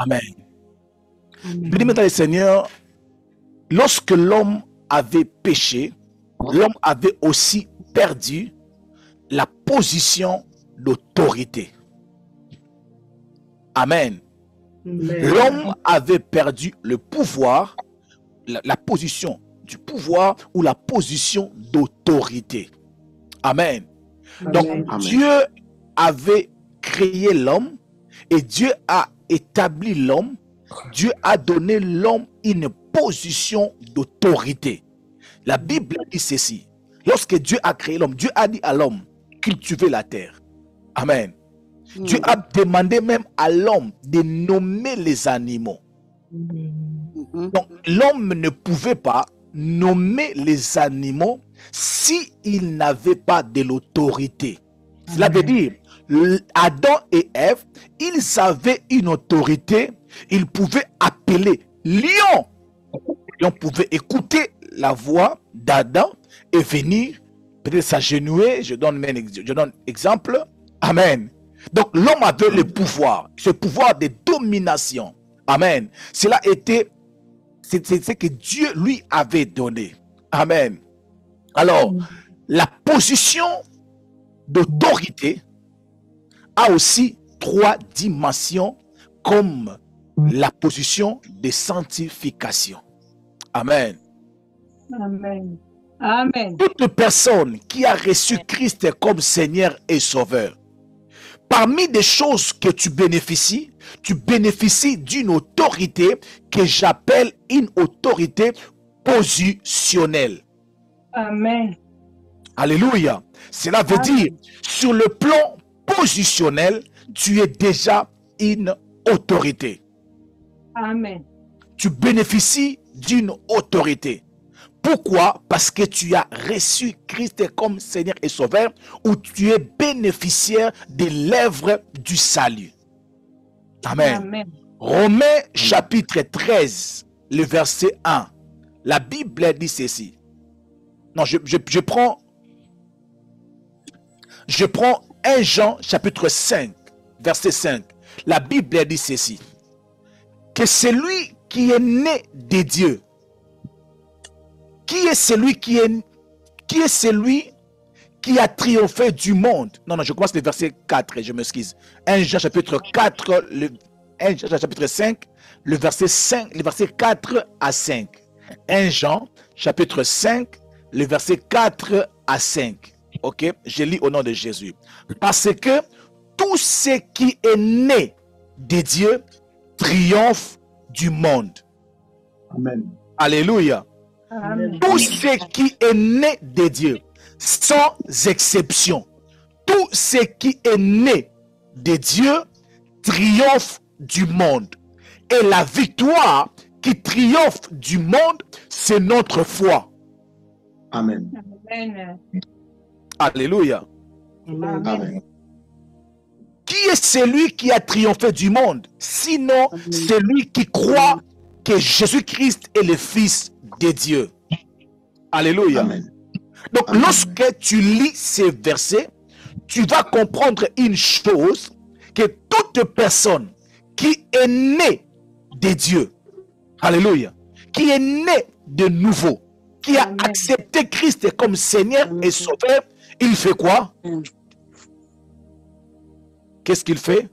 Amen. Amen. Bien-aimés dans le Seigneur, lorsque l'homme avait péché, l'homme avait aussi perdu la position d'autorité. Amen. L'homme avait perdu le pouvoir, la position du pouvoir ou la position d'autorité. Amen. Donc, Amen. Dieu avait créé l'homme et Dieu a établi l'homme. Dieu a donné l'homme une position d'autorité. La Bible dit ceci. Lorsque Dieu a créé l'homme, Dieu a dit à l'homme, cultiver la terre. Amen. Dieu a demandé même à l'homme de nommer les animaux. Donc, l'homme ne pouvait pas nommer les animaux s'il n'avait pas de l'autorité. Cela veut dire, Adam et Ève, ils avaient une autorité, ils pouvaient appeler lion. On pouvait écouter la voix d'Adam et venir, peut-être s'agenouiller. Je donne exemple. Amen. Donc l'homme avait le pouvoir, ce pouvoir de domination. Amen. Cela était, c'est ce que Dieu lui avait donné. Amen. Alors, la position d'autorité a aussi 3 dimensions comme la position de sanctification. Amen. Amen. Amen. Toute personne qui a reçu Christ comme Seigneur et Sauveur, parmi des choses que tu bénéficies d'une autorité que j'appelle une autorité positionnelle. Amen. Alléluia. Cela veut dire, sur le plan positionnel, tu es déjà une autorité. Amen. Tu bénéficies d'une autorité. Pourquoi? Parce que tu as reçu Christ comme Seigneur et Sauveur, ou tu es bénéficiaire de l'œuvre du salut. Amen. Amen. Romains chapitre 13, le verset 1. La Bible dit ceci. Non, je prends 1 Jean chapitre 5, verset 5. La Bible dit ceci. Que celui qui est né de Dieu, qui est celui qui a triomphé du monde? Non, je commence le verset 4, je m'excuse. 1 Jean chapitre 4, 1 Jean chapitre 5, le verset 4 à 5. 1 Jean chapitre 5, le verset 4 à 5. Ok, je lis au nom de Jésus. Parce que tout ce qui est né de Dieu triomphe du monde. Amen. Alléluia. Amen. Tout ce qui est né de Dieu, sans exception, tout ce qui est né de Dieu triomphe du monde. Et la victoire qui triomphe du monde, c'est notre foi. Amen. Amen. Alléluia. Amen. Qui est celui qui a triomphé du monde? Sinon, celui qui croit que Jésus-Christ est le Fils de Dieu. Alléluia. Amen. Donc, Amen. lorsque tu lis ces versets, tu vas comprendre une chose, que toute personne qui est née de Dieu, alléluia, qui est née de nouveau, qui a accepté Christ comme Seigneur et Sauveur, il fait quoi? Qu'est-ce qu'il fait?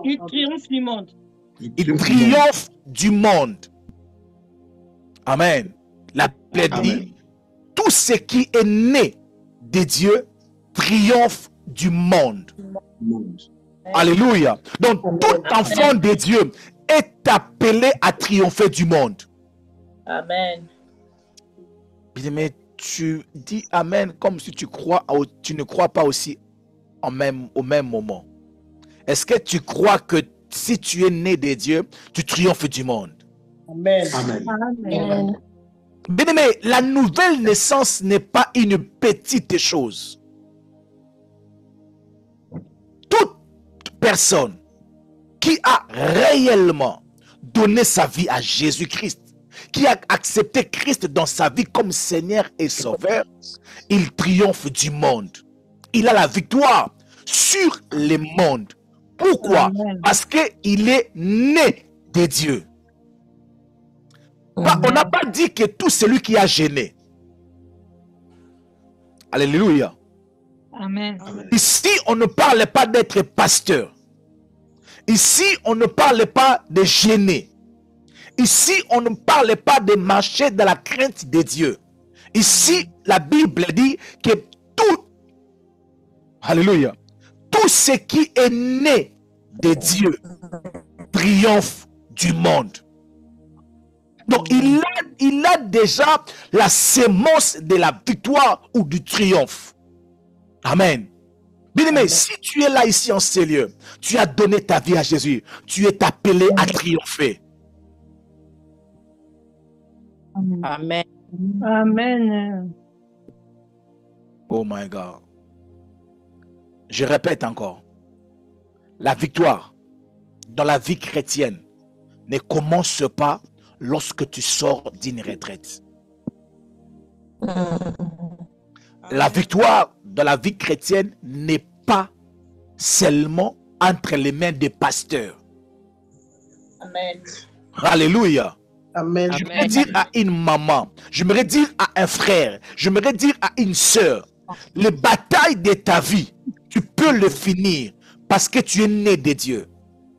Il triomphe du monde. Il triomphe du monde. Amen. La Bible dit, tout ce qui est né de Dieu triomphe du monde. Alléluia. Donc, tout enfant de Dieu est appelé à triompher du monde. Amen. Mais tu dis Amen comme si tu ne crois pas aussi au même moment. Est-ce que tu crois que si tu es né de Dieu, tu triomphes du monde? Amen. Amen. Amen. Bien-aimé, la nouvelle naissance n'est pas une petite chose. Toute personne qui a réellement donné sa vie à Jésus-Christ, qui a accepté Christ dans sa vie comme Seigneur et Sauveur, il triomphe du monde. Il a la victoire sur le monde. Pourquoi? Amen. Parce qu'il est né de Dieu. On n'a pas dit que tout celui qui a gêné. Alléluia. Amen. Ici, on ne parle pas d'être pasteur. Ici, on ne parle pas de gêner. Ici, on ne parle pas de marcher dans la crainte de Dieu. Ici, la Bible dit que tout, alléluia, tout ce qui est né de Dieu triomphe du monde. Donc, il a déjà la sémence de la victoire ou du triomphe. Amen. Bien-aimé, si tu es là ici en ce lieu, tu as donné ta vie à Jésus, tu es appelé à triompher. Amen. Amen. Oh my God. Je répète encore. La victoire dans la vie chrétienne ne commence pas lorsque tu sors d'une retraite. La victoire dans la vie chrétienne n'est pas seulement entre les mains des pasteurs. Amen. Alléluia. Amen. Je vais dire à une maman, je me dire à un frère, je me dire à une sœur, les batailles de ta vie, tu peux le finir parce que tu es né de Dieu.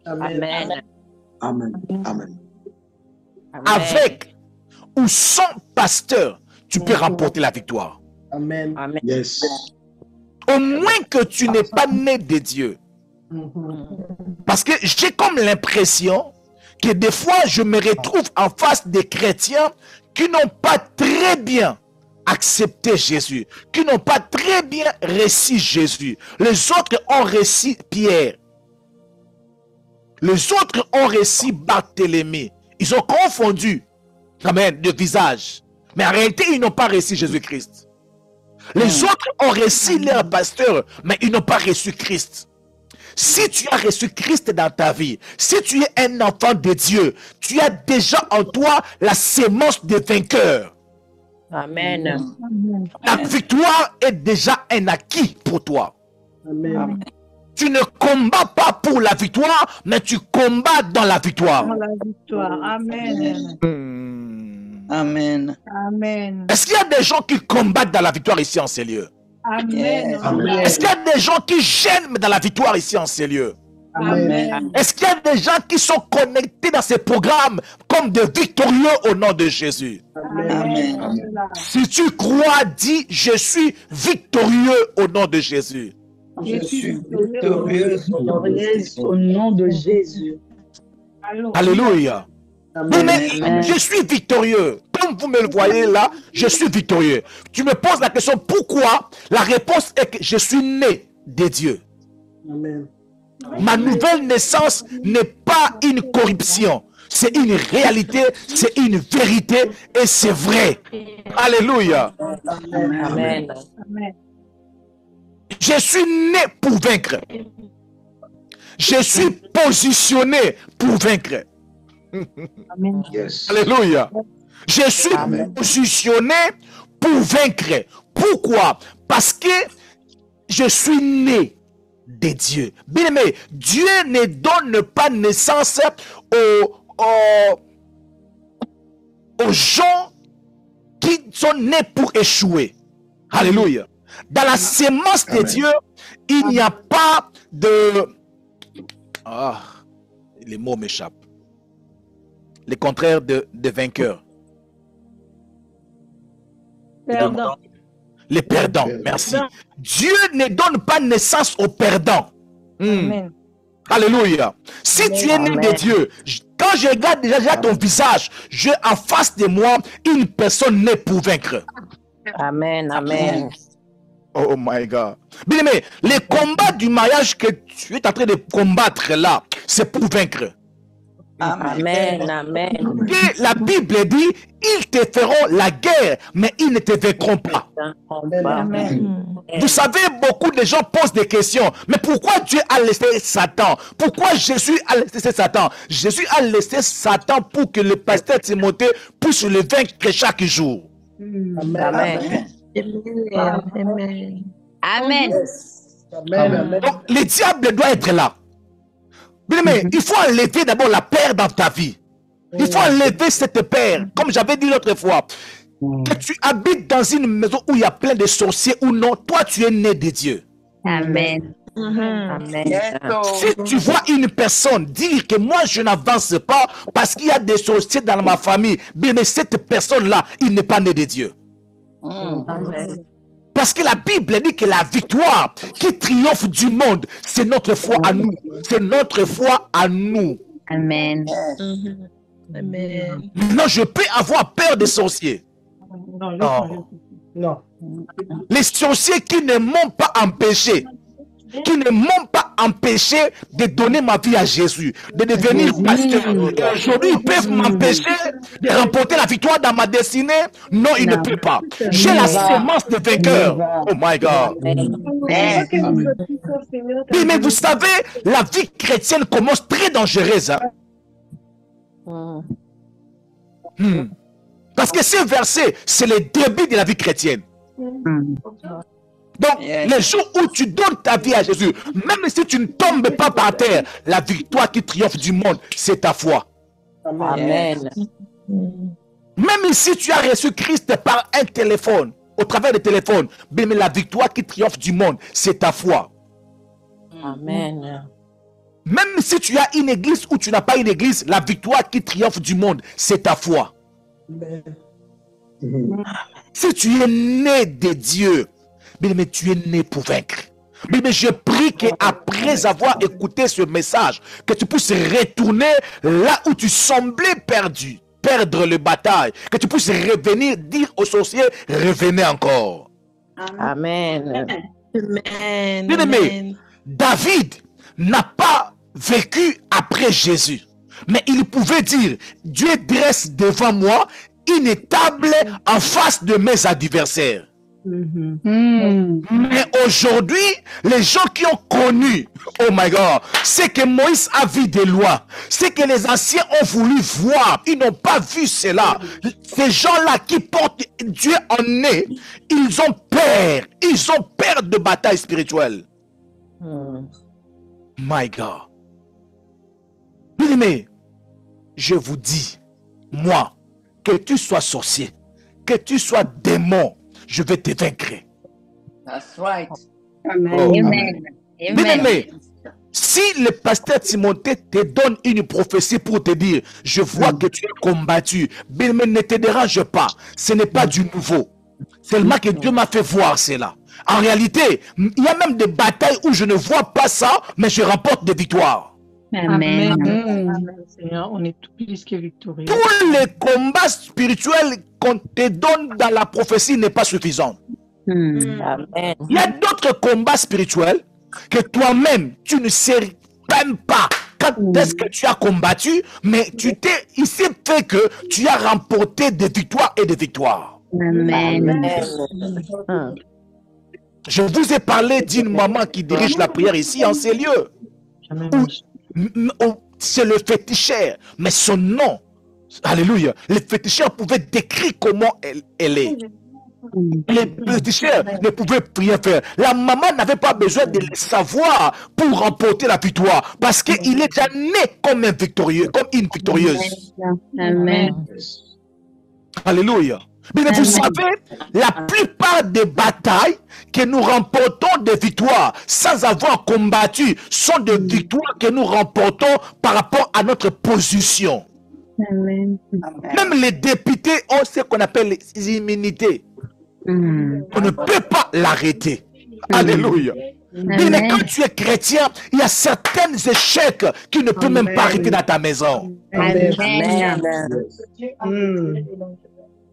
Amen. Amen. Amen. Amen. Avec ou sans pasteur, tu peux remporter la victoire. Amen. Amen. Yes. Au moins que tu n'es pas né de Dieu. Parce que j'ai comme l'impression que des fois, je me retrouve en face des chrétiens qui n'ont pas très bien accepté Jésus, qui n'ont pas très bien reçu Jésus. Les autres ont reçu Pierre. Les autres ont reçu Barthélemy. Ils ont confondu, amen, de visage. Mais en réalité, ils n'ont pas reçu Jésus-Christ. Les autres ont reçu leur pasteur, mais ils n'ont pas reçu Christ. Si tu as reçu Christ dans ta vie, si tu es un enfant de Dieu, tu as déjà en toi la sémence de vainqueur. Amen. Amen. La victoire est déjà un acquis pour toi. Amen. Tu ne combats pas pour la victoire, mais tu combats dans la victoire. Pour la victoire. Amen. Amen. Amen. Est-ce qu'il y a des gens qui combattent dans la victoire ici en ces lieux? Amen. Amen. Est-ce qu'il y a des gens qui gênent dans la victoire ici en ces lieux? Amen. Est-ce qu'il y a des gens qui sont connectés dans ces programmes comme des victorieux au nom de Jésus? Amen. Si tu crois, dis, je suis victorieux au nom de Jésus. Je suis victorieuse au nom de Jésus. Alléluia. Oui, mais je suis victorieux. Comme vous me le voyez là, je suis victorieux. Tu me poses la question, pourquoi? La réponse est que je suis né de Dieu. Amen. Ma nouvelle naissance n'est pas une corruption. C'est une réalité, c'est une vérité et c'est vrai. Alléluia. Amen. Amen. Je suis né pour vaincre. Je suis positionné pour vaincre. Amen. Yes. Alléluia. Je suis positionné pour vaincre. Pourquoi? Parce que je suis né de Dieu. Bien aimé, Dieu ne donne pas naissance aux gens qui sont nés pour échouer. Alléluia. Dans la sémence de Dieu, il n'y a pas de... Ah, les mots m'échappent. Le contraire de vainqueur. Perdant. Les perdants, merci. Dieu ne donne pas naissance aux perdants. Amen. Alléluia. Si tu es né de Dieu, quand je regarde déjà ton visage, j'ai en face de moi une personne née pour vaincre. Amen. Amen. Oh my God. Bien aimé, les combats du mariage que tu es en train de combattre là, c'est pour vaincre. Amen. Amen. Et la Bible dit, ils te feront la guerre, mais ils ne te vaincront pas. Amen. Vous savez, beaucoup de gens posent des questions. Mais pourquoi Dieu a laissé Satan? Pourquoi Jésus a laissé Satan? Jésus a laissé Satan pour que le pasteur Timothée puisse le vaincre chaque jour. Amen. Amen. Amen. Amen. Donc, le diable doit être là. Bien aimé, il faut enlever d'abord la peur dans ta vie. Il faut enlever cette peur. Comme j'avais dit l'autre fois, que tu habites dans une maison où il y a plein de sorciers ou non, toi tu es né de Dieu. Amen. Amen. Si tu vois une personne dire que moi je n'avance pas parce qu'il y a des sorciers dans ma famille, bien mais cette personne-là, il n'est pas né de Dieu. Amen. Parce que la Bible dit que la victoire qui triomphe du monde, c'est notre foi à nous. C'est notre foi à nous. Amen. Amen. Maintenant, je peux avoir peur des sorciers. Non. Les sorciers qui ne m'ont pas empêché, qui ne m'ont pas empêché de donner ma vie à Jésus, de devenir pasteur. Aujourd'hui, ils peuvent m'empêcher de remporter la victoire dans ma destinée. Non, ils ne peuvent pas. J'ai la sémence de vainqueur. Oh my God. Oui, mais vous savez, la vie chrétienne commence très dangereuse. Hein? Parce que ce verset, c'est le début de la vie chrétienne. Donc, les jours où tu donnes ta vie à Jésus, même si tu ne tombes pas par terre, la victoire qui triomphe du monde, c'est ta foi. Amen. Même si tu as reçu Christ par un téléphone, au travers du téléphone, mais la victoire qui triomphe du monde, c'est ta foi. Amen. Même si tu as une église ou tu n'as pas une église, la victoire qui triomphe du monde, c'est ta foi. Si tu es né de Dieu, mais tu es né pour vaincre. Mais je prie qu'après avoir écouté ce message, que tu puisses retourner là où tu semblais perdu, perdre le bataille, que tu puisses revenir, dire aux sorciers, revenez encore. Amen. Amen. Bien aimé, David n'a pas vécu après Jésus, mais il pouvait dire, Dieu dresse devant moi une table en face de mes adversaires. Mais aujourd'hui, les gens qui ont connu, oh my God, c'est que Moïse a vu des lois, c'est que les anciens ont voulu voir, ils n'ont pas vu cela. Ces gens-là qui portent Dieu en eux, ils ont peur de bataille spirituelle. My God. Bien aimé, je vous dis, moi, que tu sois sorcier, que tu sois démon, je vais te vaincre. That's right. Amen. Bien aimé, si le pasteur Timothée te donne une prophétie pour te dire, je vois que tu es combattu, bien aimé, ne te dérange pas, ce n'est pas du nouveau. Seulement que Dieu m'a fait voir cela. En réalité, il y a même des batailles où je ne vois pas ça, mais je remporte des victoires. Amen. Amen, Seigneur, on est tout plus que victorieux. Tous les combats spirituels qu'on te donne dans la prophétie n'est pas suffisant. Amen. Il y a d'autres combats spirituels que toi-même, tu ne sais même pas quand est-ce que tu as combattu, mais il s'est fait que tu as remporté des victoires et des victoires. Amen. Je vous ai parlé d'une maman qui dirige la prière ici en ces lieux. C'est le féticheur, mais son nom, alléluia, le féticheur pouvait décrire comment elle est. Les féticheurs ne pouvaient rien faire. La maman n'avait pas besoin de le savoir pour remporter la victoire, parce qu'il est déjà né comme un victorieux, comme une victorieuse. Amen. Alléluia. Mais vous savez, la plupart des batailles que nous remportons des victoires sans avoir combattu sont des victoires que nous remportons par rapport à notre position. Amen. Même les députés ont ce qu'on appelle les immunités. On ne peut pas l'arrêter. Alléluia. Mais quand tu es chrétien, il y a certains échecs qui ne peuvent même pas arriver dans ta maison. Amen.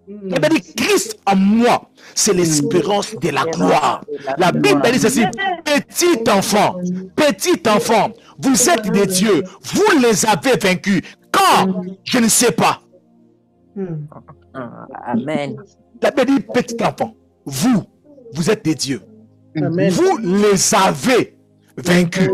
Il a dit Christ en moi, c'est l'espérance de la gloire. La Bible dit ceci, petit enfant, vous êtes des dieux, vous les avez vaincus. Quand je ne sais pas. Amen. La Bible dit petit enfant, vous êtes des dieux. Vous les avez vaincus.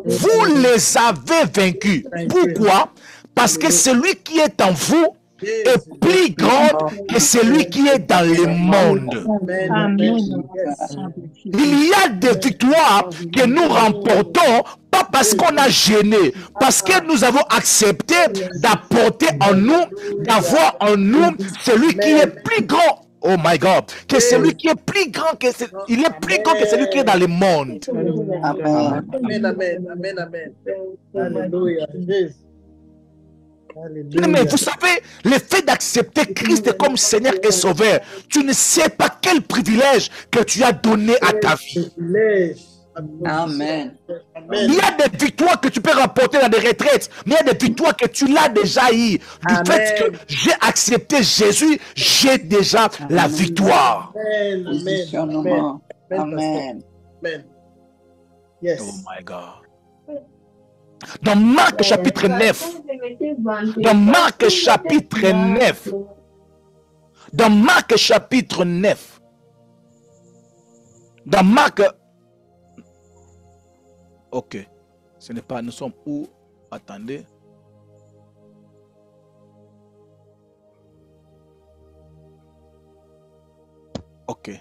Vous les avez vaincus. Pourquoi? Parce que celui qui est en vous est plus grand que celui qui est dans le monde. Amen. Il y a des victoires que nous remportons, pas parce qu'on a gêné, parce que nous avons accepté d'apporter en nous, d'avoir en nous celui qui est plus grand. Oh my God, que celui qui est plus grand que il est plus grand que celui qui est dans le monde. Amen. Amen, amen, amen, amen. Alléluia. Jésus. Mais vous savez, le fait d'accepter Christ comme Seigneur et Sauveur, tu ne sais pas quel privilège que tu as donné à ta vie. Amen. Il y a des victoires que tu peux rapporter dans des retraites, mais il y a des victoires que tu l'as déjà eu. Du fait que j'ai accepté Jésus, j'ai déjà la victoire. Amen, amen, Positionnement. Amen. amen. Yes. Oh my God. Dans Marc chapitre 9, dans Marc chapitre 9, dans Marc chapitre 9, dans Marc, ok, ce n'est pas, nous sommes où? Attendez. Ok.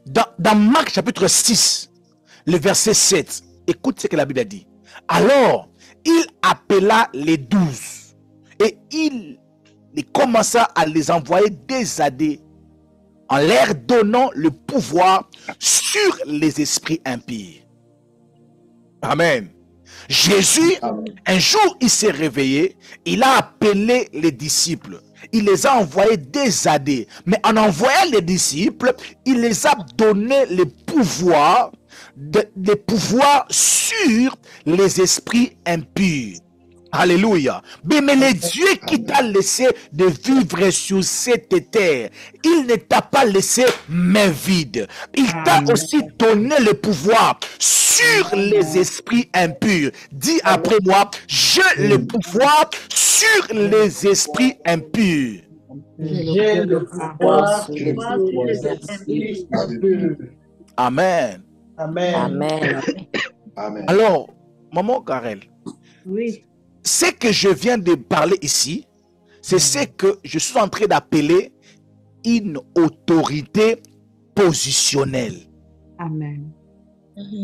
Dans Marc chapitre 6, le verset 7, écoute ce que la Bible a dit. Alors, il appela les 12 et il commença à les envoyer désadés en leur donnant le pouvoir sur les esprits impies. Amen. Jésus, un jour, il s'est réveillé, il a appelé les disciples. Il les a envoyés désadés. Mais en envoyant les disciples, il les a donné le pouvoir sur les esprits impurs. Alléluia. Mais le Dieu qui t'a laissé de vivre sur cette terre, il ne t'a pas laissé main vide. Il t'a aussi donné le pouvoir sur les esprits impurs. Dis après moi, j'ai le pouvoir sur les esprits impurs. J'ai le pouvoir sur les esprits impurs. Amen. Amen. Amen. Amen. Alors, maman Karel, Oui. ce que je viens de parler ici, c'est ce que je suis en train d'appeler une autorité positionnelle. Amen.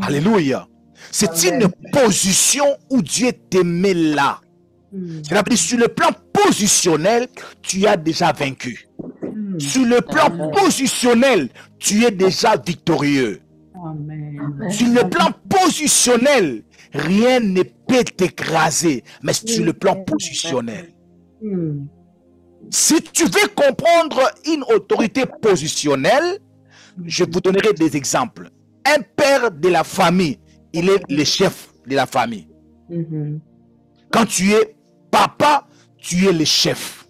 Alléluia. C'est une position où Dieu te met là. C'est-à-dire, sur le plan positionnel, tu as déjà vaincu. Sur le plan positionnel, tu es déjà victorieux. Amen. Sur le plan positionnel, rien ne peut t'écraser, mais sur le plan positionnel. Si tu veux comprendre une autorité positionnelle, je vous donnerai des exemples. Un père de la famille, il est le chef de la famille. Quand tu es papa, tu es le chef.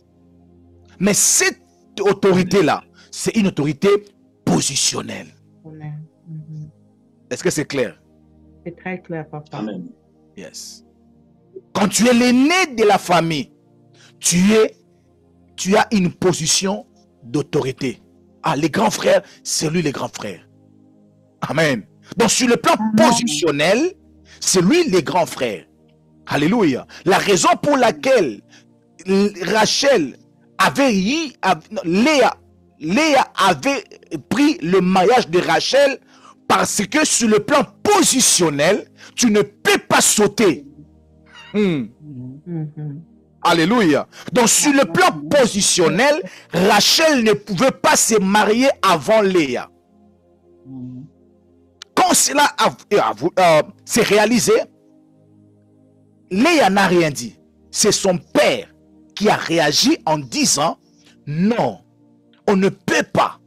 Mais cette autorité-là, c'est une autorité positionnelle. Est-ce que c'est clair? C'est très clair, papa. Amen. Yes. Quand tu es l'aîné de la famille, tu as une position d'autorité. Ah, les grands frères, c'est lui le grand frère. Amen. Donc sur le plan positionnel, c'est lui le grand frère. Alléluia. La raison pour laquelle Rachel avait Léa avait pris le mariage de Rachel, parce que sur le plan positionnel, tu ne peux pas sauter. Alléluia. Donc sur le plan positionnel, Rachel ne pouvait pas se marier avant Léa. Quand cela s'est réalisé, Léa n'a rien dit. C'est son père qui a réagi en disant, non, on ne peut pas.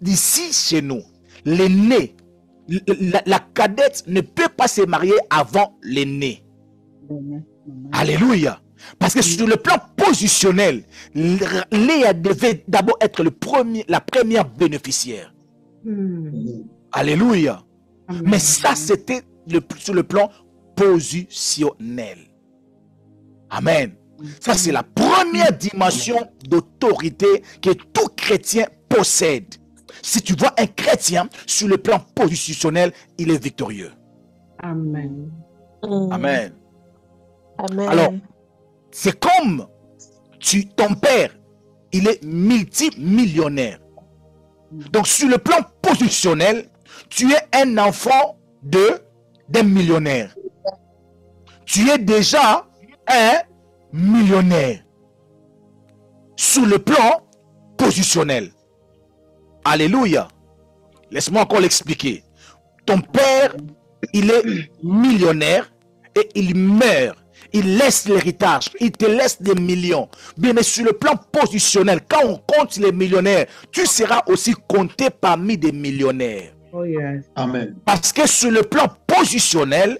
D'ici chez nous, l'aîné, la cadette ne peut pas se marier avant l'aîné. Alléluia. Parce que sur le plan positionnel, Léa devait d'abord être la première bénéficiaire. Alléluia. Mais ça, c'était sur le plan positionnel. Amen. Ça, c'est la première dimension d'autorité que tout chrétien possède. Si tu vois un chrétien sur le plan positionnel, il est victorieux. Amen. Amen. Amen. Alors, c'est comme ton père, il est multimillionnaire. Donc, sur le plan positionnel, tu es un enfant d'un millionnaire. Tu es déjà un millionnaire. Sur le plan positionnel. Alléluia. Laisse-moi encore l'expliquer. Ton père, il est millionnaire et il meurt. Il laisse l'héritage. Il te laisse des millions. Bien, mais sur le plan positionnel, quand on compte les millionnaires, tu seras aussi compté parmi des millionnaires. Oh, yes. Amen. Parce que sur le plan positionnel,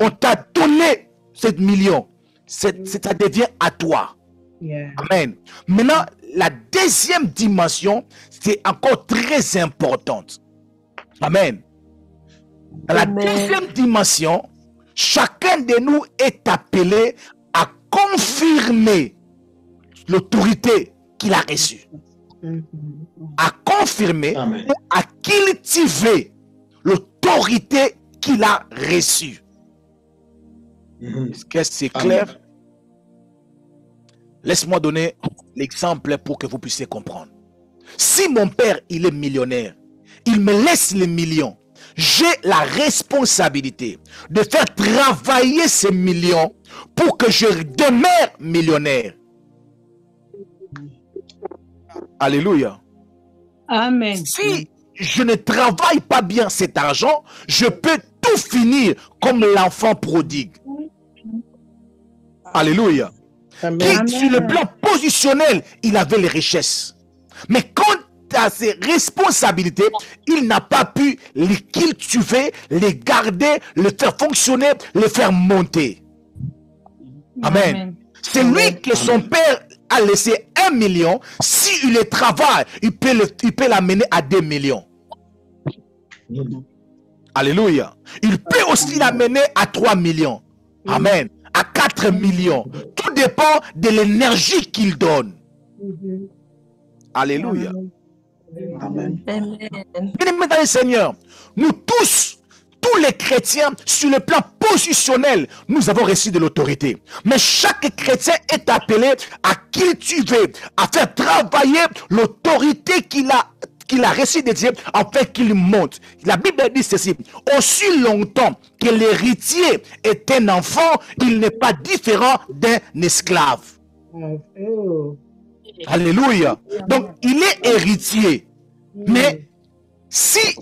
on t'a donné ces millions. Ça devient à toi. Yeah. Amen. Maintenant, la deuxième dimension, c'est encore très importante. Amen. Dans la deuxième dimension, chacun de nous est appelé à confirmer l'autorité qu'il a reçue. À confirmer Amen. ou à cultiver l'autorité qu'il a reçue. Est-ce que c'est clair? Amen. Laisse-moi donner l'exemple pour que vous puissiez comprendre. Si mon père, il est millionnaire, il me laisse les millions, j'ai la responsabilité de faire travailler ces millions pour que je demeure millionnaire. Alléluia. Amen. Si je ne travaille pas bien cet argent, je peux tout finir comme l'enfant prodigue. Alléluia. Amen. Qui, sur le plan positionnel, il avait les richesses. Mais quant à ses responsabilités, il n'a pas pu les cultiver, les garder, les faire fonctionner, les faire monter. Amen. C'est lui que son père a laissé 1 million. S'il le travaille, il peut l'amener à 2 millions. Alléluia. Il peut aussi l'amener à 3 millions. Amen. À 4 millions. Tout dépend de l'énergie qu'il donne. Alléluia. Amen. Bien-aimés dans le Seigneur, nous tous les chrétiens, sur le plan positionnel, nous avons reçu de l'autorité. Mais chaque chrétien est appelé à cultiver, à faire travailler l'autorité qu'il a reçu de Dieu afin qu'il monte. La Bible dit ceci: aussi longtemps que l'héritier est un enfant, il n'est pas différent d'un esclave. Oh. Alléluia. Donc, il est héritier. Mais si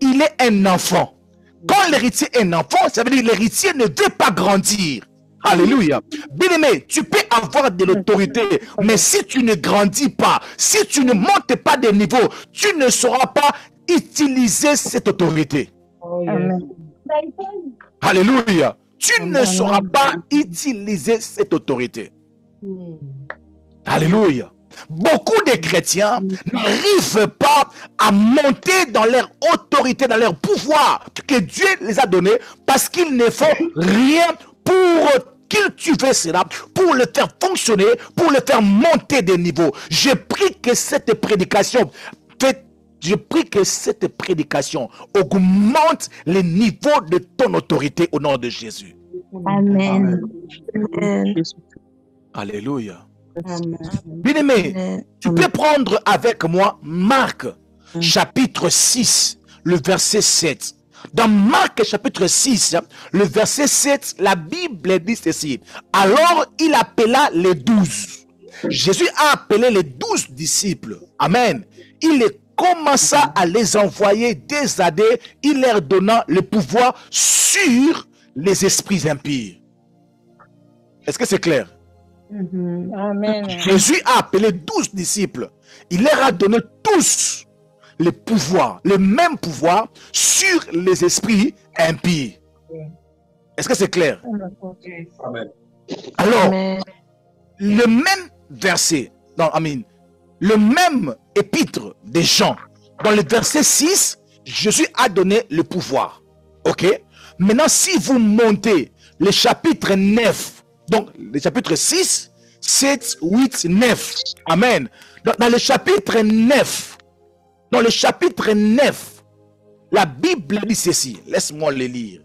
il est un enfant, quand l'héritier est un enfant, ça veut dire que l'héritier ne veut pas grandir. Alléluia. Bien-aimé, tu peux avoir de l'autorité, mais si tu ne grandis pas, si tu ne montes pas de niveau, tu ne sauras pas utiliser cette autorité. Oh, yes. Alléluia. Tu ne sauras pas utiliser cette autorité. Alléluia. Beaucoup de chrétiens n'arrivent pas à monter dans leur autorité, dans leur pouvoir que Dieu les a donné, parce qu'ils ne font rien pour cultiver cela, pour le faire fonctionner, pour le faire monter de niveau. Je prie que cette prédication augmente le niveau de ton autorité au nom de Jésus. Amen. Alléluia. Amen. Bien-aimé, tu peux prendre avec moi Marc, chapitre 6, le verset 7. Dans Marc, chapitre 6, le verset 7, la Bible dit ceci: alors il appela les 12. Jésus a appelé les 12 disciples. Amen. Il commença à les envoyer des années, il leur donna le pouvoir sur les esprits impies. Est-ce que c'est clair? Amen. Jésus a appelé 12 disciples. Il leur a donné tous le pouvoir, le même pouvoir sur les esprits impies. Est-ce que c'est clair? Amen. Alors, le même verset, le même épître de Jean, dans le verset 6, Jésus a donné le pouvoir. Ok? Maintenant, si vous montez le chapitre 9, donc le chapitre 6, 7, 8, 9. Amen. Dans le chapitre 9, la Bible dit ceci. Laisse-moi le lire.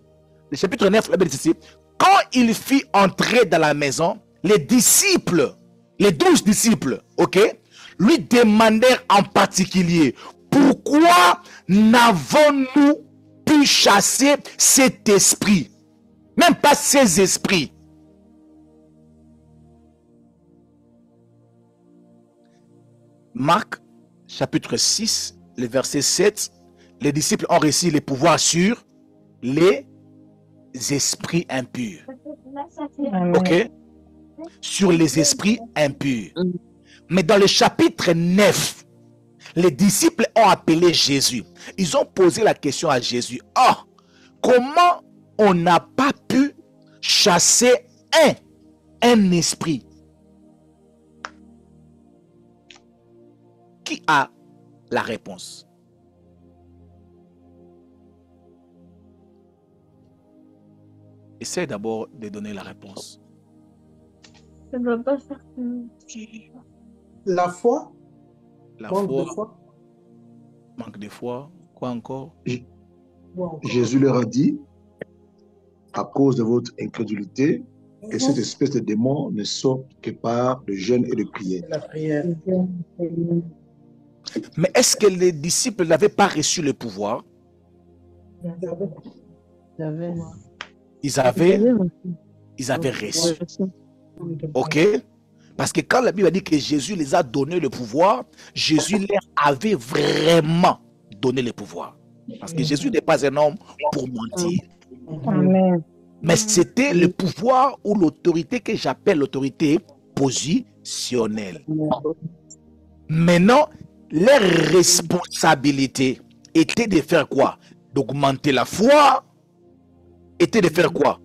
Le chapitre 9, la Bible dit ceci: quand il fit entrer dans la maison, les disciples Les 12 disciples, ok, lui demandèrent en particulier, pourquoi n'avons-nous pu chasser cet esprit? Même pas ces esprits. Marc, chapitre 6, le verset 7, les disciples ont reçu les pouvoirs sur les esprits impurs. Ok? Sur les esprits impurs. Mais dans le chapitre 9, les disciples ont appelé Jésus. Ils ont posé la question à Jésus. Oh, comment on n'a pas pu chasser un esprit? Qui a la réponse? Essaye d'abord de donner la réponse. La foi. La Manque de foi, foi. manque de foi, quoi encore? Jésus leur a dit, à cause de votre incrédulité, que cette espèce de démon ne sort que par le jeûne et le prière. La prière. Mais est-ce que les disciples n'avaient pas reçu le pouvoir? Ils avaient reçu. Ok? Parce que quand la Bible dit que Jésus les a donné le pouvoir, Jésus leur avait vraiment donné le pouvoir. Parce que Jésus n'est pas un homme pour mentir. Amen. Mais c'était le pouvoir ou l'autorité que j'appelle l'autorité positionnelle. Maintenant, leur responsabilité était de faire quoi? D'augmenter la foi, était de faire quoi?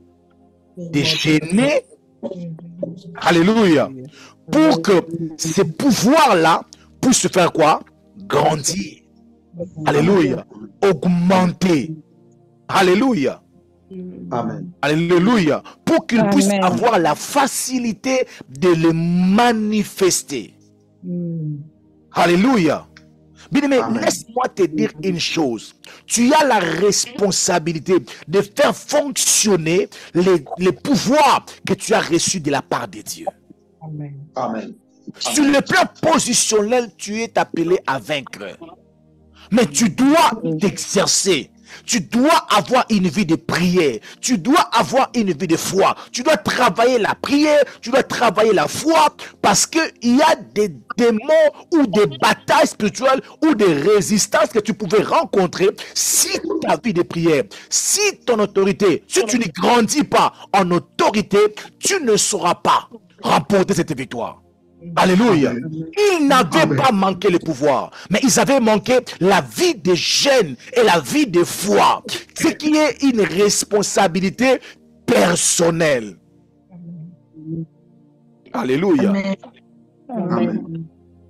De gêner. Alléluia. Pour que ce pouvoir-là puisse faire quoi? Grandir. Alléluia. Augmenter. Alléluia. Amen. Alléluia. Pour qu'il puisse avoir la facilité de le manifester. Alléluia. Bien-aimé, laisse-moi te dire une chose. Tu as la responsabilité de faire fonctionner les pouvoirs que tu as reçus de la part de Dieu. Amen. Sur le plan positionnel, tu es appelé à vaincre. Mais tu dois t'exercer. Tu dois avoir une vie de prière. Tu dois avoir une vie de foi. Tu dois travailler la prière. Tu dois travailler la foi. Parce qu'il y a des démons ou des batailles spirituelles ou des résistances que tu pouvais rencontrer si ta vie de prière, si ton autorité, si tu ne grandis pas en autorité, tu ne sauras pas remporter cette victoire. Alléluia. Ils n'avaient pas manqué le pouvoir, mais ils avaient manqué la vie de jeûne et la vie de foi, ce qui est une responsabilité personnelle. Alléluia. Amen.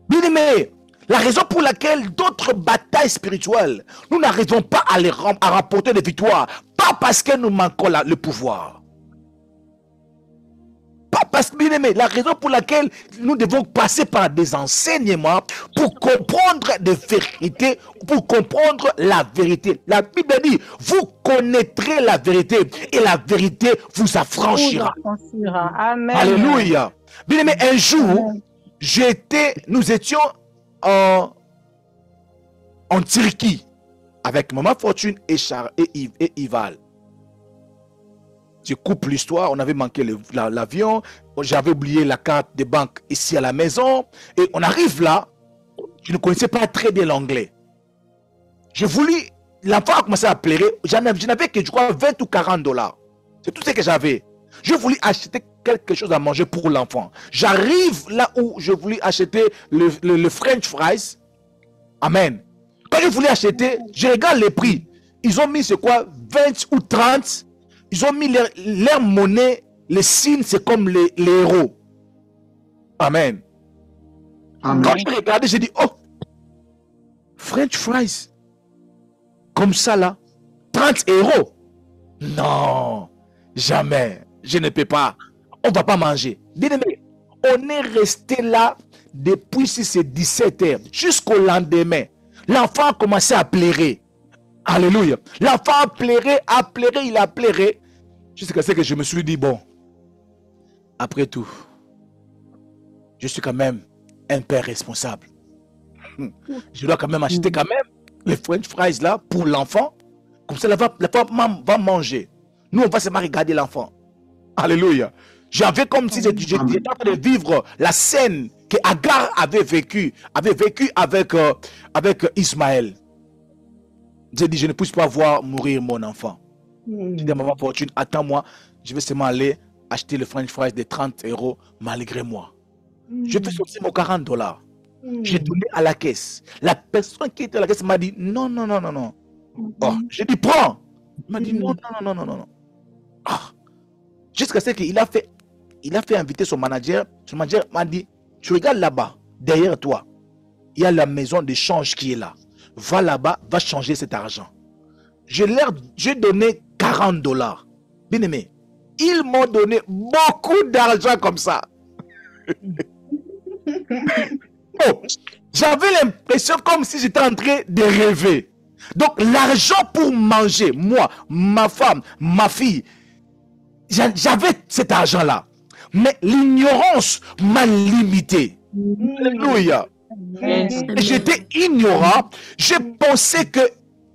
Bien-aimé, la raison pour laquelle d'autres batailles spirituelles, nous n'arrivons pas à remporter des victoires, pas parce que nous manquons le pouvoir. Pas parce que, bien aimé, la raison pour laquelle nous devons passer par des enseignements pour comprendre des vérités, pour comprendre la vérité. La Bible dit, vous connaîtrez la vérité et la vérité vous affranchira. Amen. Alléluia. Bien aimé, un jour, nous étions en Turquie avec Maman Fortune et Ival. Je coupe l'histoire, on avait manqué l'avion, j'avais oublié la carte de banque ici à la maison, et on arrive là, je ne connaissais pas très bien l'anglais. Je voulais, l'enfant a commencé à pleurer, je n'avais que, je crois, 20 ou 40 $. C'est tout ce que j'avais. Je voulais acheter quelque chose à manger pour l'enfant. J'arrive là où je voulais acheter le French fries. Amen. Quand je voulais acheter, je regarde les prix. Ils ont mis, c'est quoi, 20 ou 30. Ils ont mis leur monnaie, les signes, c'est comme les héros. Amen. Amen. Quand je regardais, j'ai dit, oh, French fries. Comme ça là, 30 €. Non, jamais. Je ne peux pas. On ne va pas manger. Bien aimé, on est resté là depuis 17 h jusqu'au lendemain. L'enfant a commencé à pleurer. Alléluia. L'enfant a pleuré, il a pleuré. Jusqu'à ce que je me suis dit, bon, après tout, je suis quand même un père responsable. Je dois quand même acheter quand même les French fries là pour l'enfant. Comme ça, la femme va manger. Nous, on va seulement regarder l'enfant. Alléluia. J'avais comme si j'étais en train de vivre la scène que Agar avait vécu avec Ismaël. J'ai dit, je ne puisse pas voir mourir mon enfant. J'ai dit à maman Fortune, attends-moi, je vais seulement aller acheter le French fries de 30 € malgré moi. Je vais sortir mon $40. J'ai donné à la caisse. La personne qui était à la caisse m'a dit, non. Oh, j'ai dit, prends. Il m'a dit, non. Ah. Jusqu'à ce qu'il a fait inviter son manager. Son manager m'a dit, tu regardes là-bas, derrière toi, il y a la maison d'échange qui est là. Va là-bas, va changer cet argent. J'ai donné $40. Bien aimé, ils m'ont donné beaucoup d'argent comme ça. Oh, j'avais l'impression comme si j'étais en train de rêver. Donc l'argent pour manger, moi, ma femme, ma fille, j'avais cet argent-là. Mais l'ignorance m'a limité. Alléluia. J'étais ignorant. J'ai pensé que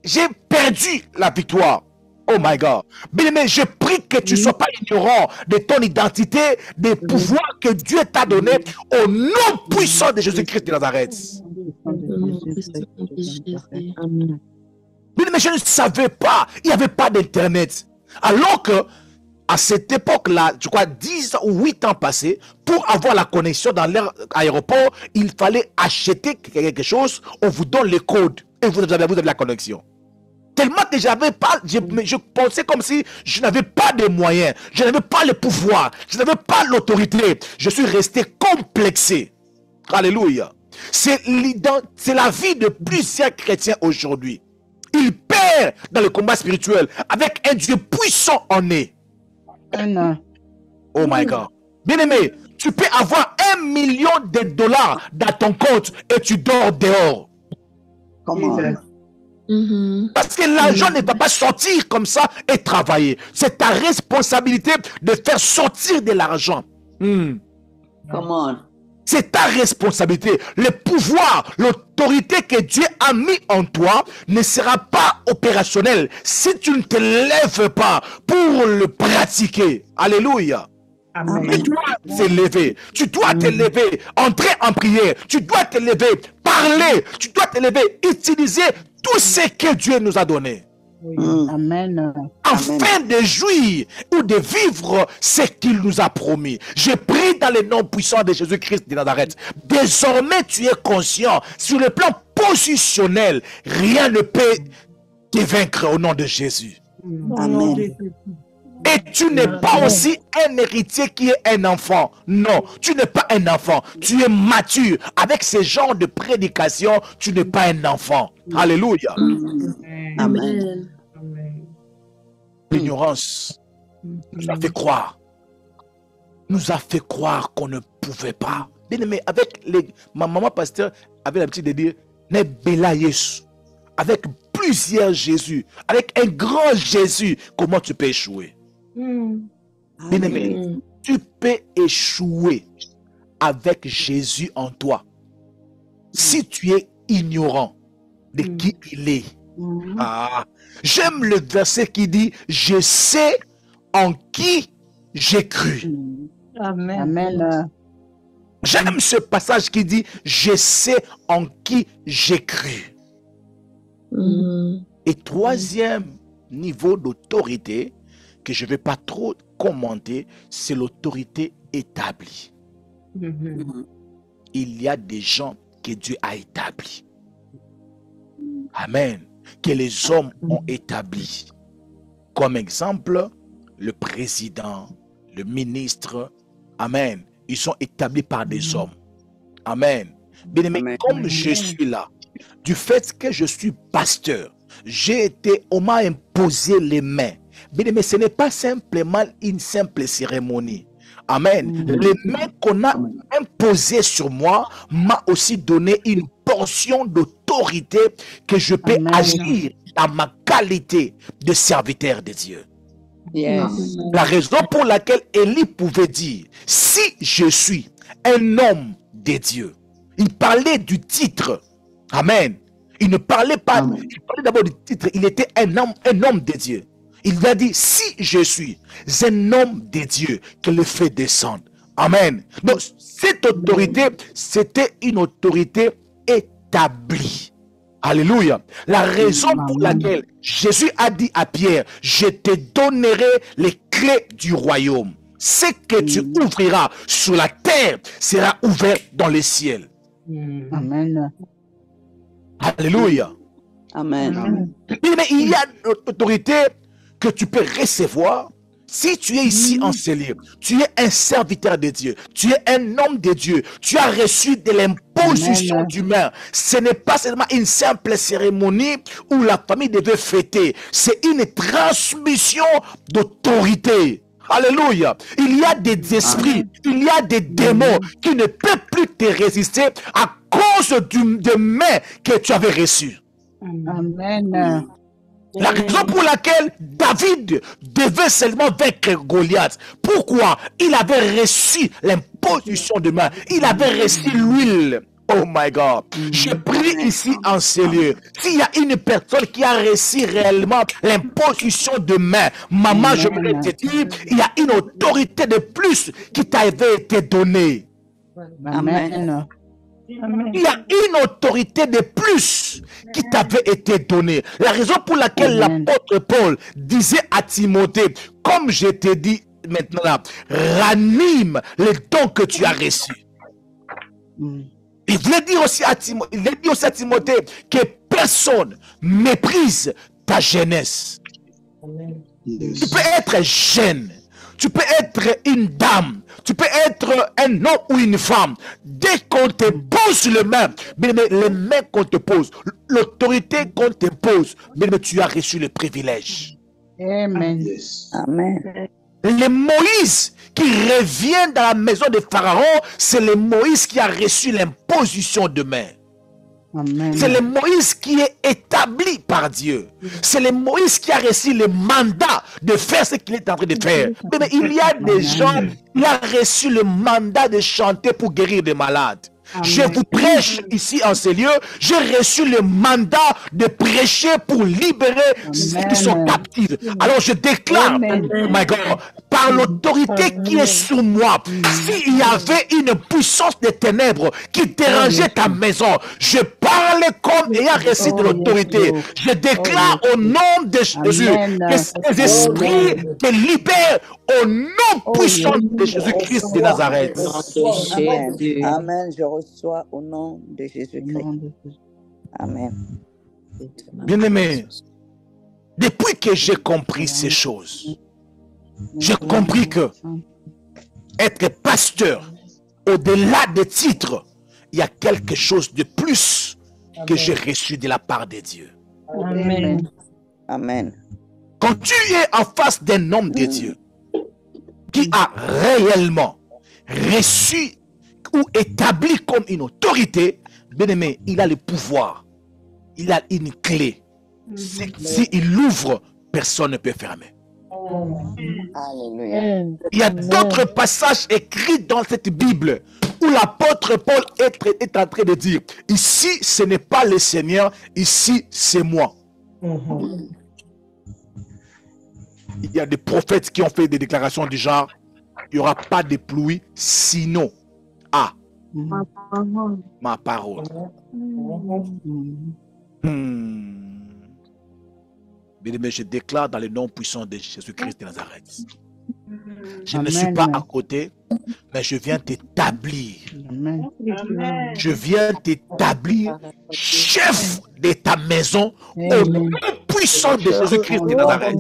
j'ai perdu la victoire. Oh my God. Bien aimé, je prie que tu ne sois pas ignorant de ton identité, des pouvoirs que Dieu t'a donnés au nom puissant de Jésus-Christ de Nazareth. Bien aimé, je ne savais pas. Il n'y avait pas d'Internet. Alors que à cette époque-là, je crois 10 ou 8 ans passés, pour avoir la connexion dans l'aéroport, il fallait acheter quelque chose, on vous donne les codes et vous avez la connexion. Tellement que je pensais comme si je n'avais pas de moyens, je n'avais pas le pouvoir, je n'avais pas l'autorité. Je suis resté complexé. Alléluia. C'est la vie de plusieurs chrétiens aujourd'hui. Ils perdent dans le combat spirituel avec un Dieu puissant en eux. Oh my God. Bien aimé, tu peux avoir $1 million dans ton compte et tu dors dehors. Comment? Parce que l'argent ne va pas sortir comme ça et travailler. C'est ta responsabilité de faire sortir de l'argent. Comment? C'est ta responsabilité. Le pouvoir, l'autorité que Dieu a mis en toi ne sera pas opérationnel si tu ne te lèves pas pour le pratiquer. Alléluia. Amen. Tu dois te lever. Tu dois te lever. Entrer en prière. Tu dois te lever. Parler. Tu dois te lever. Utiliser tout ce que Dieu nous a donné. Amen. Afin de jouir ou de vivre ce qu'il nous a promis. Je prie dans le nom puissant de Jésus-Christ de Nazareth. Désormais, tu es conscient. Sur le plan positionnel, rien ne peut te vaincre au nom de Jésus. Amen. Et tu n'es pas aussi un héritier qui est un enfant. Non, tu n'es pas un enfant. Tu es mature. Avec ce genre de prédication, tu n'es pas un enfant. Alléluia. Amen. L'ignorance nous a fait croire. Nous a fait croire qu'on ne pouvait pas. Bien aimé, ma maman pasteur avait l'habitude de dire ne bela Yesu. Avec plusieurs Jésus, avec un grand Jésus, comment tu peux échouer? Bien aimé, tu peux échouer avec Jésus en toi. Si tu es ignorant de qui il est. J'aime le verset qui dit je sais en qui j'ai cru. Amen. J'aime ce passage qui dit je sais en qui j'ai cru. Et troisième niveau d'autorité que je ne vais pas trop commenter, c'est l'autorité établie. Il y a des gens que Dieu a établis. Amen. Que les hommes ont établis. Comme exemple, le président, le ministre. Amen. Ils sont établis par des hommes. Amen. Bien aimé, comme je suis là, du fait que je suis pasteur, on m'a imposé les mains. Bien aimé, ce n'est pas simplement une simple cérémonie. Amen. Les mains qu'on a imposées sur moi m'a aussi donné une portion d'autorité que je peux agir dans ma qualité de serviteur de Dieu. Yes. La raison pour laquelle Élie pouvait dire, si je suis un homme de Dieu. Il parlait du titre. Amen. Il ne parlait pas, il parlait d'abord du titre. Il était un homme de Dieu. Il a dit, si je suis un homme de Dieu, que le fait descendre. Amen. Donc, cette autorité, c'était une autorité établie. Alléluia. La raison pour laquelle Jésus a dit à Pierre, je te donnerai les clés du royaume. Ce que tu ouvriras sur la terre sera ouvert dans les ciels. Amen. Alléluia. Amen. Mais il y a une autorité que tu peux recevoir. Si tu es ici en ce lieu, tu es un serviteur de Dieu, tu es un homme de Dieu, tu as reçu de l'imposition d'humain. Ce n'est pas seulement une simple cérémonie où la famille devait fêter, c'est une transmission d'autorité. Alléluia. Il y a des esprits, il y a des démons qui ne peuvent plus te résister à cause de main que tu avais reçu. Amen. La raison pour laquelle David devait seulement vaincre Goliath. Pourquoi? Il avait reçu l'imposition de main. Il avait reçu l'huile. Oh my God. Je prie ici en ce lieu. S'il y a une personne qui a reçu réellement l'imposition de main, maman, je voulais te dire, il y a une autorité de plus qui t'avait été donnée. Amen. Il y a une autorité de plus qui t'avait été donnée. La raison pour laquelle l'apôtre Paul disait à Timothée, comme je t'ai dit maintenant là, ranime les dons que tu as reçus. Il voulait dire aussi à Timothée que personne méprise ta jeunesse. Tu peux être jeune. Tu peux être une dame, tu peux être un homme ou une femme. Dès qu'on te pose les mains qu'on te pose, l'autorité qu'on te pose, tu as reçu le privilège. Amen. Amen. Le Moïse qui revient dans la maison de Pharaon, c'est le Moïse qui a reçu l'imposition de main. C'est le Moïse qui est établi par Dieu. C'est le Moïse qui a reçu le mandat de faire ce qu'il est en train de faire. Mais il y a des gens qui ont reçu le mandat de chanter pour guérir des malades. Je vous prêche ici en ce lieu. J'ai reçu le mandat de prêcher pour libérer ceux qui sont captifs. Alors je déclare, my God, par l'autorité qui est sous moi, s'il y avait une puissance des ténèbres qui dérangeait ta maison, je parle comme ayant reçu de l'autorité. Je déclare au nom de Jésus que ces esprits te libèrent au nom puissant de Jésus-Christ de Nazareth. Amen. Je reçois au nom de Jésus-Christ. Amen. Bien-aimé, depuis que j'ai compris ces choses, j'ai compris que être pasteur, au-delà des titres, il y a quelque chose de plus que j'ai reçu de la part de Dieu. Amen. Amen. Quand tu es en face d'un homme de Dieu qui a réellement reçu ou établi comme une autorité, bien aimé, il a le pouvoir, il a une clé. S'il l'ouvre, personne ne peut fermer. Alléluia. Il y a d'autres passages écrits dans cette Bible où l'apôtre Paul est en train de dire, ici ce n'est pas le Seigneur, ici c'est moi. Il y a des prophètes qui ont fait des déclarations du genre, il n'y aura pas de pluie sinon à ma parole. Mais je déclare dans le nom puissant de Jésus-Christ de Nazareth. Je ne suis pas à côté, mais je viens t'établir. Je viens t'établir chef de ta maison au nom puissant de Jésus-Christ de Nazareth.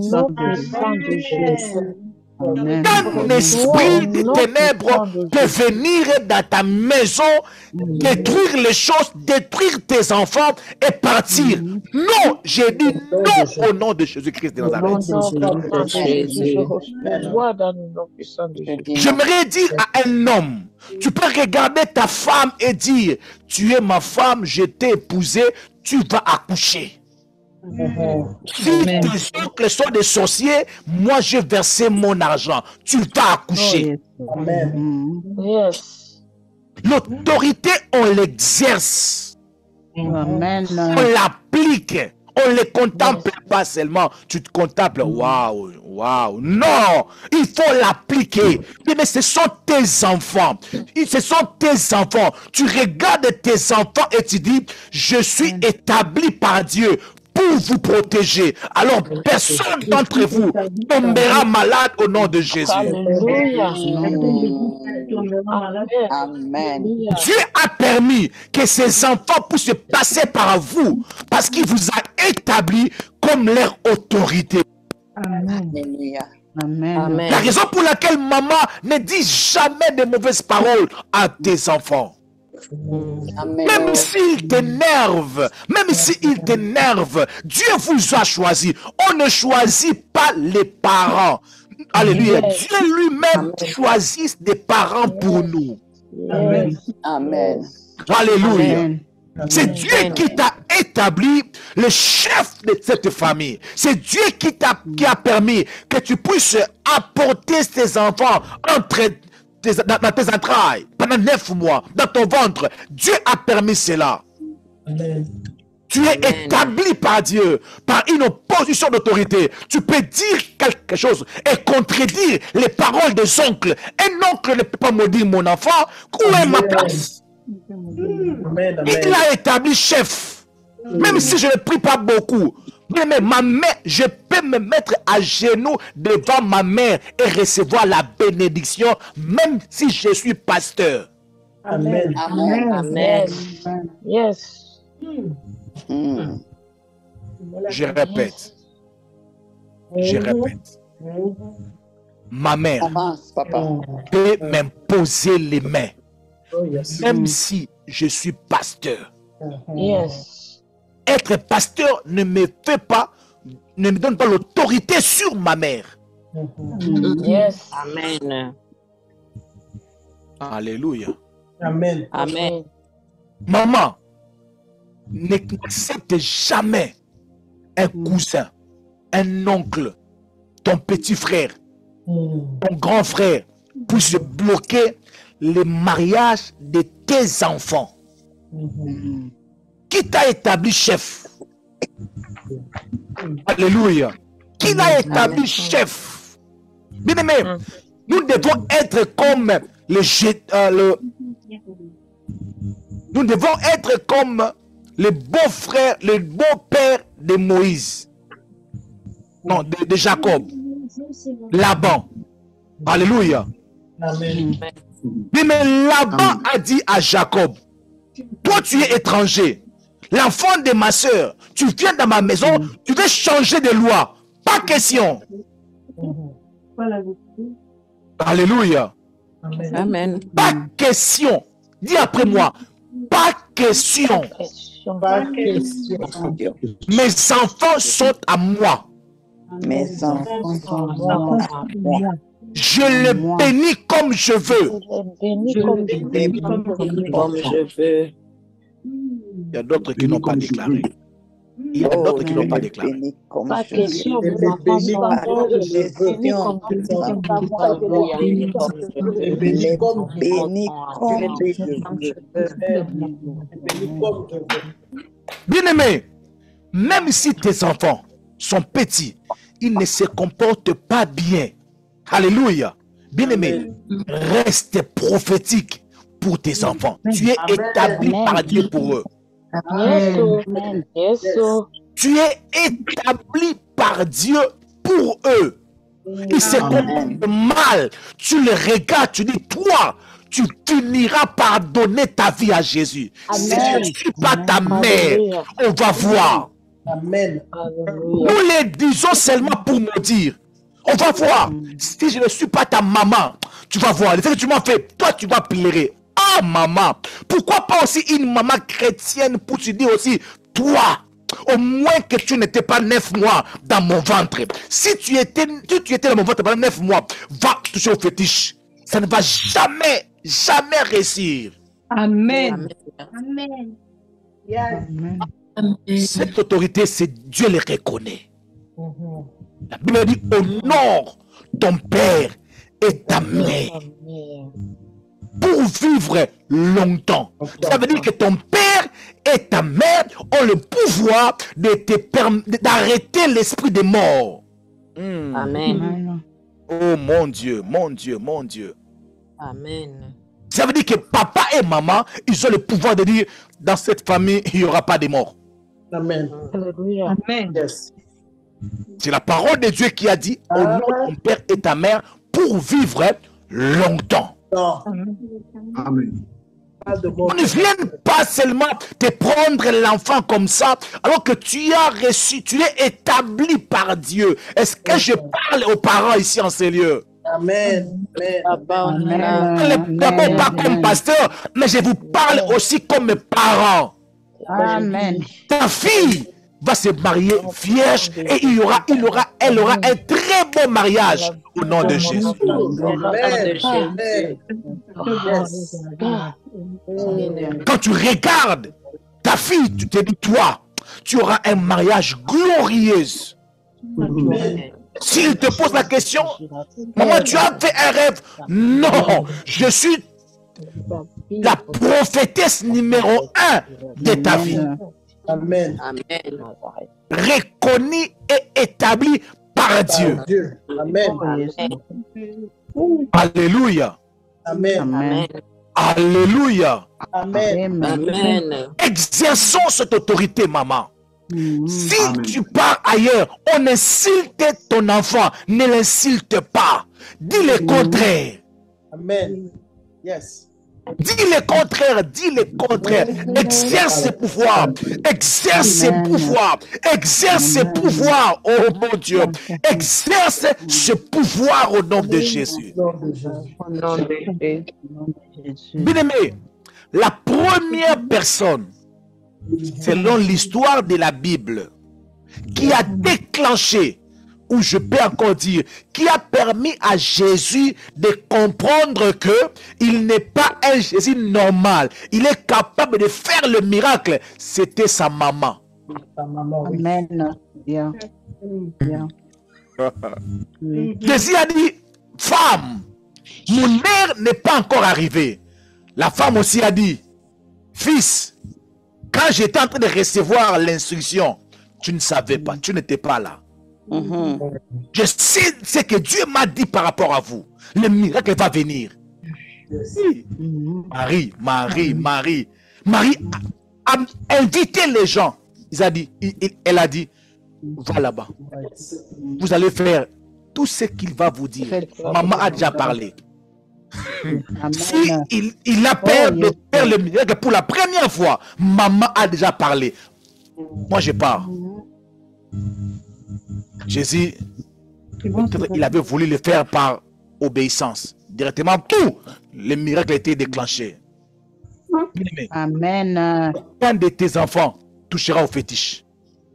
Qu'un esprit de ténèbres peut venir dans ta maison, détruire les choses, détruire tes enfants et partir. Non, j'ai dit non au nom de Jésus-Christ de Nazareth. J'aimerais dire à un homme, tu peux regarder ta femme et dire, tu es ma femme, je t'ai épousée, tu vas accoucher. Si tes oncles sont des sorciers, moi j'ai versé mon argent. Tu vas accoucher. L'autorité, on l'exerce. Amen. On l'applique. On ne les contemple pas seulement. Tu te contemples. Waouh, waouh. Non, il faut l'appliquer. Mais ce sont tes enfants. Ce sont tes enfants. Tu regardes tes enfants et tu dis, je suis établi par Dieu pour vous protéger. Alors, personne d'entre vous tombera malade au nom de Jésus. Alléluia. Amen. Dieu a permis que ces enfants puissent passer par vous parce qu'il vous a établi comme leur autorité. Alléluia. Amen. La raison pour laquelle maman ne dit jamais de mauvaises paroles à tes enfants. Amen. Même s'il t'énerve, Dieu vous a choisi. On ne choisit pas les parents. Alléluia. Dieu lui-même choisit des parents pour nous. Amen. Amen. Alléluia. Amen. C'est Dieu qui t'a établi le chef de cette famille. C'est Dieu qui a permis que tu puisses apporter tes enfants dans tes entrailles pendant 9 mois, dans ton ventre. Dieu a permis cela. Amen. Tu es établi par Dieu, par une opposition d'autorité. Tu peux dire quelque chose et contredire les paroles des oncles. Un oncle ne peut pas maudire mon enfant. Où est ma place? Amen. Il l'a établi chef. Même si je ne prie pas beaucoup. Mais ma mère, je peux me mettre à genoux devant ma mère et recevoir la bénédiction, même si je suis pasteur. Amen. Amen. Amen. Yes. Je répète. Je répète. Ma mère Avance, papa. peut m'imposer les mains, Oh, yes. même si je suis pasteur. Yes. Être pasteur ne me donne pas l'autorité sur ma mère. Yes. Amen. Alléluia. Amen. Amen. Maman, n'accepte jamais un cousin, un oncle, ton petit frère, ton grand frère puisse bloquer le mariage de tes enfants. Qui t'a établi chef? Alléluia. Qui t'a établi chef? Bien aimé, nous devons être comme nous devons être comme le beau-frère, le beau-père de Moïse. Non, de Jacob. Laban. Alléluia. Amen. Mais Laban a dit à Jacob, toi tu es étranger, l'enfant de ma soeur, tu viens dans ma maison, tu veux changer de loi. Pas question. Alléluia. Amen. Pas question. Dis après moi, pas question. Pas question. Mes enfants sont à moi. Mes enfants sont à moi. Je le bénis comme je veux. Comme je veux. Il y a d'autres qui n'ont pas déclaré. Il y a d'autres qui n'ont pas déclaré. Pas question. Mes enfants sont à moi. Bénis comme je veux. Bien-aimé, même si tes enfants sont petits, ils ne se comportent pas bien. Alléluia. Bien-aimé, reste prophétique pour tes enfants. Tu es établi par Dieu pour eux. Tu es établi par Dieu pour eux. Ils se comportent mal. Tu les regardes, tu dis, toi, tu finiras par donner ta vie à Jésus. Si je ne suis pas ta mère, on va voir. Amen. Nous les disons seulement pour me dire. On va voir. Si je ne suis pas ta maman, tu vas voir. Le fait que tu m'as fait, toi, tu vas pleurer. Ah, maman. Pourquoi pas aussi une maman chrétienne pour te dire aussi, toi, au moins que tu n'étais pas 9 mois dans mon ventre. Si tu étais dans mon ventre pendant 9 mois, va toucher au fétiche. Ça ne va jamais, jamais réussir. Amen. Amen. Yes. Cette autorité, c'est Dieu les reconnaît. La Bible dit, honore ton père et ta mère. pour vivre longtemps. Ça veut dire que ton père et ta mère ont le pouvoir d'arrêter l'esprit des morts. Amen. Oh mon Dieu, mon Dieu, mon Dieu. Amen. Ça veut dire que papa et maman, ils ont le pouvoir de dire, dans cette famille, il n'y aura pas de morts. Amen. Amen. Yes. C'est la parole de Dieu qui a dit, au nom de ton père et ta mère, pour vivre longtemps. Non. Amen. Pas de On mort. ne vient pas seulement te prendre l'enfant comme ça, alors que tu as reçu, tu es établi par Dieu. Est-ce que je parle aux parents ici en ces lieux? Amen. Amen. Papa, on est là. Je ne parle d'abord pas comme pasteur, mais je vous parle aussi comme parents. Amen. Ta fille va se marier vierge et elle aura un très beau mariage au nom de Jésus. Amen. Quand tu regardes ta fille, tu te dis, toi, tu auras un mariage glorieux. S'il te pose la question, maman, tu as fait un rêve? Non, je suis la prophétesse numéro 1 de ta vie. Amen. Amen. Reconnue et établie par Dieu. Dieu. Amen. Alléluia. Amen. Amen. Alléluia. Amen. Amen. Exerçons cette autorité, maman. Si Amen. tu pars ailleurs, on insulte ton enfant. Ne l'insulte pas. Dis le contraire. Amen. Yes. Dis le contraire, dis le contraire. Exerce ce pouvoir. Exerce ce pouvoir. Exerce ce pouvoir. Oh mon Dieu. Exerce ce pouvoir au nom de Jésus. Au nom de Jésus. Au nom de Jésus. Bien-aimé, la première personne, selon l'histoire de la Bible, qui a déclenché, ou je peux encore dire, qui a permis à Jésus de comprendre que il n'est pas un Jésus normal, il est capable de faire le miracle, c'était sa maman. Ta maman, oui. Amen. Yeah. Yeah. Jésus a dit, femme, mon heure n'est pas encore arrivée. La femme aussi a dit, fils, quand j'étais en train de recevoir l'instruction, tu ne savais pas, tu n'étais pas là. Je sais ce que Dieu m'a dit par rapport à vous. Le miracle va venir. Oui. Marie a invité les gens. Elle a dit, va là-bas. Vous allez faire tout ce qu'il va vous dire. Maman a déjà parlé. Si il a peur de faire le miracle pour la première fois, maman a déjà parlé. Moi, je pars. Jésus, il avait voulu le faire par obéissance. Directement, tout le miracle a été déclenché. Amen. Un de tes enfants touchera au fétiche.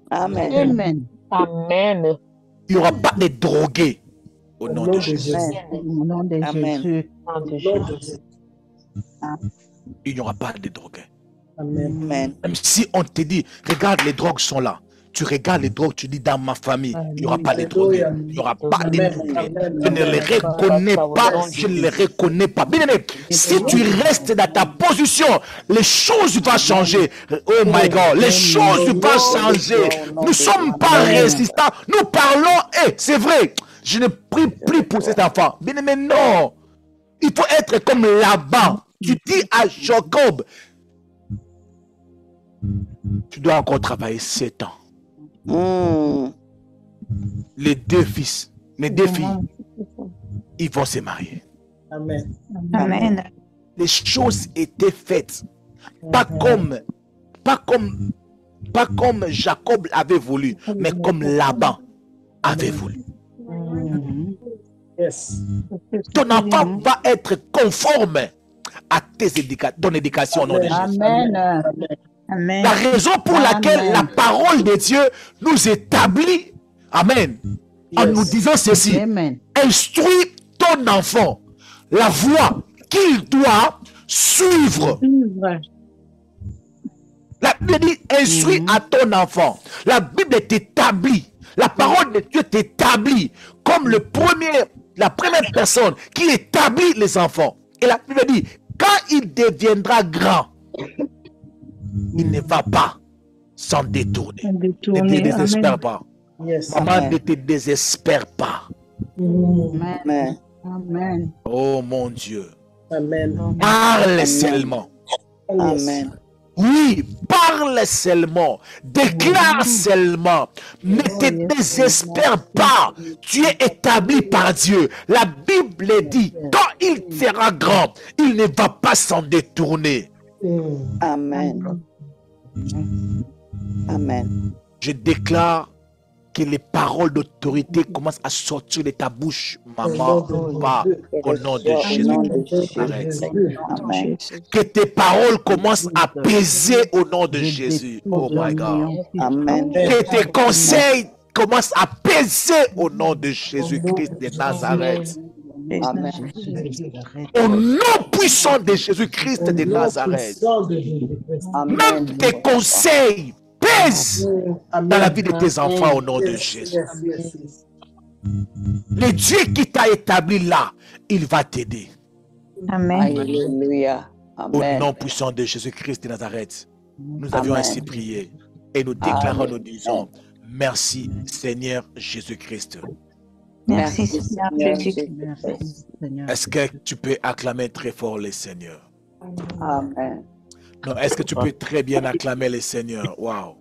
Amen. Amen. Amen. Il n'y aura pas de drogués au nom de de Jésus. Jésus. Au nom de Amen. Jésus. Au nom de Au nom Jésus. de Jésus. Il n'y aura pas de drogués. Amen. Amen. Même si on te dit, regarde, les drogues sont là. Tu regardes les drogues, tu dis, dans ma famille, il n'y aura pas de drogués. Il n'y aura pas de drogués. Je ne les reconnais pas. Je ne les reconnais pas. Bien aimé, si tu restes dans ta position, les choses vont changer. Oh my God, les choses vont changer. Nous ne sommes pas résistants. Nous parlons, et c'est vrai, je ne prie plus pour cet enfant. Bien aimé, non. Il faut être comme Laban. Tu dis à Jacob, tu dois encore travailler 7 ans. Les deux fils, mes deux filles, ils vont se marier. Amen. Amen. Les choses étaient faites. Pas comme Jacob avait voulu, mais comme Laban avait voulu. Yes. Ton enfant va être conforme à ton éducation au nom de Jésus. Amen. Amen. La raison pour laquelle la parole de Dieu nous établit, amen, en nous disant ceci, Amen. instruis ton enfant la voie qu'il doit suivre. La Bible dit, instruis à ton enfant. La Bible t'établit. La parole de Dieu t'établit comme la première personne qui établit les enfants. Et la Bible dit, quand il deviendra grand, il ne va pas s'en détourner. Ne te désespère pas. Yes. Maman, ne te désespère pas. Amen. Amen. Oh mon Dieu. Amen. Parle seulement. Amen. Oui, parle seulement. Déclare seulement. Ne te désespère pas. Tu es établi par Dieu. La Bible dit, quand il sera grand, il ne va pas s'en détourner. Amen. Amen. Je déclare que les paroles d'autorité commencent à sortir de ta bouche, maman, papa, au nom de Jésus. Amen. Que tes paroles commencent à peser au nom de Jésus. Oh my God. Amen. Que tes conseils commencent à peser au nom de Jésus-Christ de Nazareth. Amen. Au nom puissant de Jésus-Christ de Nazareth. Même tes conseils pèsent dans la vie de tes enfants au nom de Jésus. Le Dieu qui t'a établi là, il va t'aider. Amen. Alléluia. Au Amen. nom puissant de Jésus-Christ de Nazareth, nous avions ainsi prié et nous déclarons, nous disons, merci Seigneur Jésus-Christ. Merci, Seigneur Jésus. Est-ce que tu peux acclamer très fort le Seigneur? Amen. Non, est-ce que tu peux très bien acclamer le Seigneur? Wow.